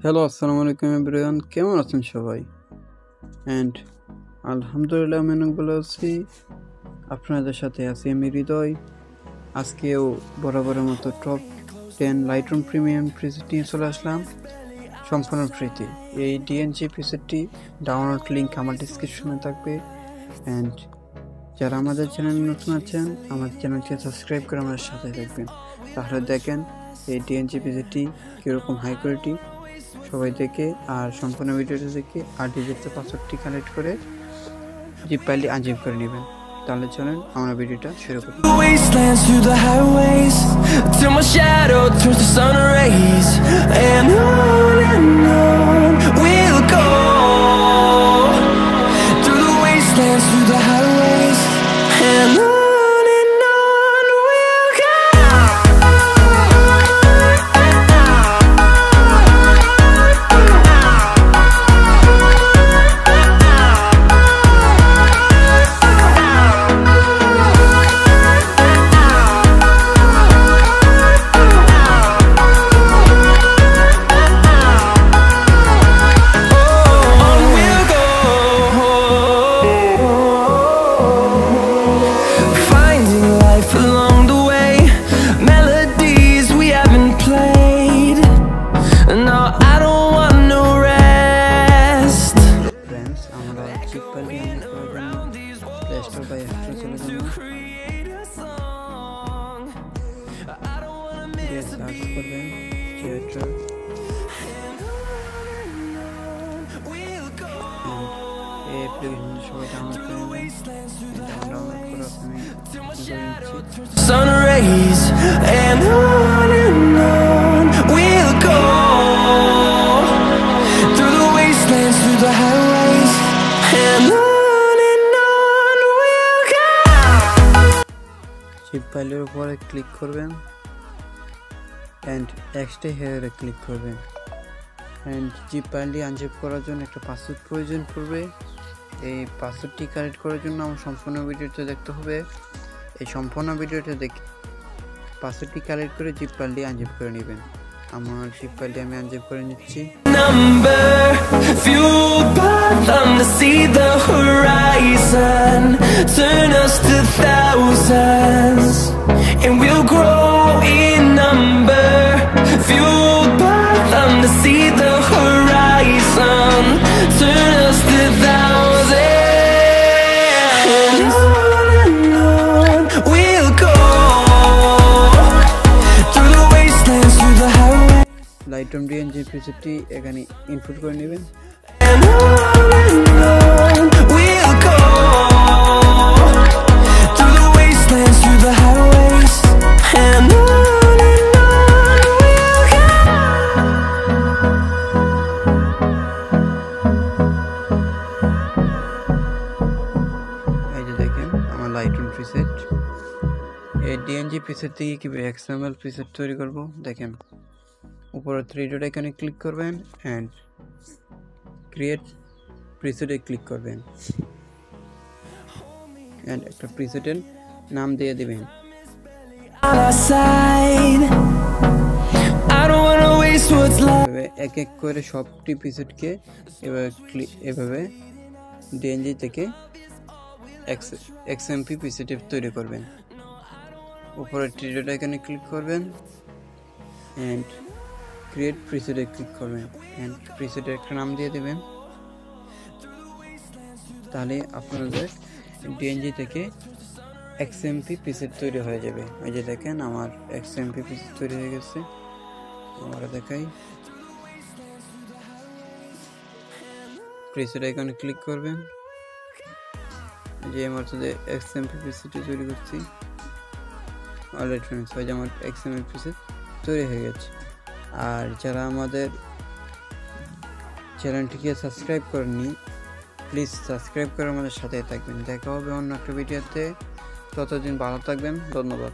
Hello, আসসালামু আলাইকুম everyone. কেমন আছেন সবাই? অ্যান্ড আলহামদুলিল্লাহ আমি অনেক ভালো আছি। আপনাদের সাথে আছি আমি হৃদয়। আজকেও বরাবরের মতো টপ 10 লাইটরুম প্রিমিয়াম প্রিসেট নিয়ে চলে আসলাম সম্পূর্ণ ফ্রিতে। এই ডিএনজি প্রিসেটটি ডাউনলোড লিঙ্ক আমার ডিসক্রিপশনে থাকবে। অ্যান্ড যারা আমাদের চ্যানেলে নতুন আছেন, আমাদের চ্যানেলকে সাবস্ক্রাইব করে আমাদের সাথে থাকবেন। তাহলে দেখেন এই ডিএনজি প্রিসেটটি কীরকম হাই কোয়ালিটি সবাই দেখে আর সম্পূর্ণ ভিডিওটা দেখে আর ডিজিটাল পাসওয়ার্ডটি কালেক্ট করে জিপ ফাইলটি আনজিপ করে নেবেন। তাহলে চলেন আমরা ভিডিওটা শুরু করি। Wastelands through the highways till my shadow turns to sun rays, and on we'll go through the wastelands through the highways, and on we'll go. Search করবেন থিয়েটার, এই অ্যাপ্লিকেশনটি সবাই ডাউনলোড করে নেবেন। ডাউনলোড করে Sun rays, and on we'll go through the wastelands through the highways, and on we'll go. Zip ফাইলের উপরে click করবেন অ্যান্ড এক্সট্রা হেয়ারে ক্লিক করবেন। অ্যান্ড জিপ ফাইলটি আনজিপ করার জন্য একটা পাসওয়ার্ড প্রয়োজন পড়বে। এই পাসওয়ার্ডটি কালেক্ট করার জন্য আমার সম্পূর্ণ ভিডিওটা দেখতে হবে। এই সম্পূর্ণ ভিডিওটা দেখে পাসওয়ার্ডটি কালেক্ট করে জিপ ফাইলটি আনজিপ করে নেবেন। আমার জিপ ফাইলটি আমি আনজিপ করে নিচ্ছি। Number fueled by them to see the horizon, turn us to thousands, and we'll grow in number. Fueled by them to see the horizon, turn us to thousands, and on we'll go through the wastelands through the highway. Lightroom DNG প্রিসেটটি এখানে input করে নেবেন। And on we'll go through the wastelands through the highways, and on we'll এই যে দেখেন আমার Lightroom preset. এই DNG preset থেকে কীভাবে এক্সএমএল প্রিসেট তৈরি করব দেখেন। উপরে থ্রি ডট আইকনে ক্লিক করবেন অ্যান্ড ক্রিয়েট প্রিসেটে ক্লিক করবেন অ্যান্ড একটা প্রিসেটের নাম দিয়ে দেবেন। on our side. I don't wanna waste what's left. এভাবে এক এক করে সবটি প্রিসেটকে এভাবে ডিএনজি থেকে এক্সএমপি প্রিসেটে তৈরি করবেন। উপরে থ্রি ডট আইকনে ক্লিক করবেন অ্যান্ড ক্রিয়েট প্রিসেটে ক্লিক করবেন অ্যান্ড প্রিসেটের একটা নাম দিয়ে দেবেন। তাহলে আপনাদের ডিএনজি থেকে এক্সএমপি প্রিসেট তৈরি হয়ে যাবে। এই যে দেখেন আমার এক্সএমপি প্রিসেট তৈরি হয়ে গেছে। আমরা দেখাই, প্রিসেট আইকনে ক্লিক করবেন। যে আমার সাথে এক্সএমপি প্রিসেটটি তৈরি করছি অলরেডি ফ্রেন্ডস, হয় যে আমার এক্সএমপি প্রিসেট তৈরি হয়ে গেছে। আর যারা আমাদের চ্যানেলটিকে সাবস্ক্রাইব করেননি, প্লিজ সাবস্ক্রাইব করে আমাদের সাথে থাকবেন। দেখা হবে অন্য একটা ভিডিওতে। ততদিন ভালো থাকবেন। ধন্যবাদ।